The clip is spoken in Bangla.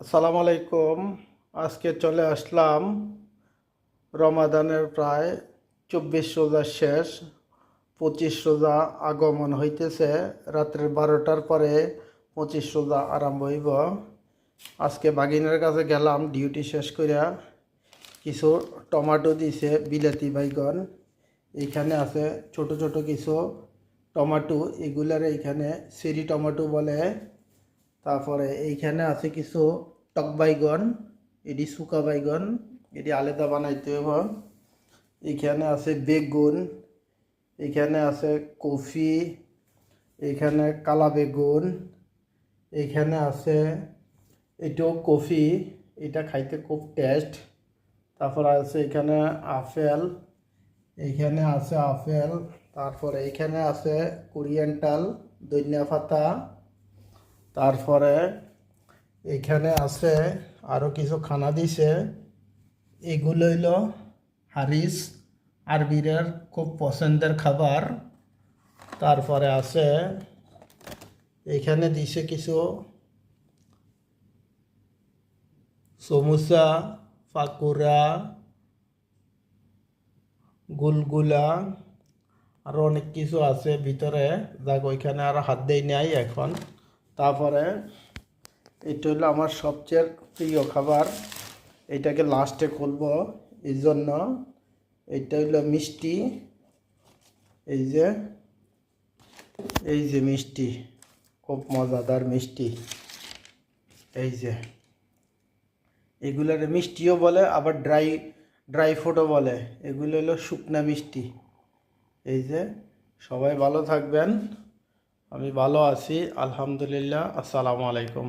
আসসালামু আলাইকুম। আজকে চলে আসলাম রমাদানের প্রায় 24 রোজা শেষ, 25 রোজা আগমন হইতেছে। রাত্রের 12টার পরে 25 রোজা আরম্ভ হইব। আজকে বাগিনের কাছে গেলাম ডিউটি শেষ করিয়া। কিছু টমাটো দিছে, বিলাতি বাইগন এইখানে আছে, ছোট ছোট কিছু টমাটো, এগুলার এইখানে চেরি টমাটো বলে। তারপরে এইখানে আছে কিছু টক বাইগন, এটি শুকা বাইগন, এটি আলাদা বানাইতে হবে। এইখানে আছে বেগুন, এইখানে আছে কফি, এইখানে কালা বেগুন, এইখানে আছে এটাও কফি, এটা খাইতে খুব টেস্ট। তারপর আছে এখানে আপেল, এইখানে আছে আপেল। তারপরে এইখানে আছে কোরিয়ান্টাল, ধনিয়া পাতা। তারপরে এখানে আছে আরও কিছু খানা দিছে। এগুলো হইল হারিস, আরবিরের খুব পছন্দের খাবার। তারপরে আছে এখানে দিছে কিছু সমুসা, পাকুড়া, গুলগুলা, আরও অনেক কিছু আছে ভিতরে, যাক ওইখানে আর হাত দেই নাই এখন। তারপরে এটা হলো আমার সবচেয়ে প্রিয় খাবার, এটাকে লাস্টে খুলব এই জন্য। এটা হলো মিষ্টি, এই যে মিষ্টি, খুব মজাদার মিষ্টি। এই যে এগুলোর মিষ্টিও বলে, আবার ড্রাই ফ্রুটও বলে। এগুলো হলো শুকনা মিষ্টি। এই যে, সবাই ভালো থাকবেন। আমি ভালো আছি আলহামদুলিল্লাহ। আসসালামু আলাইকুম।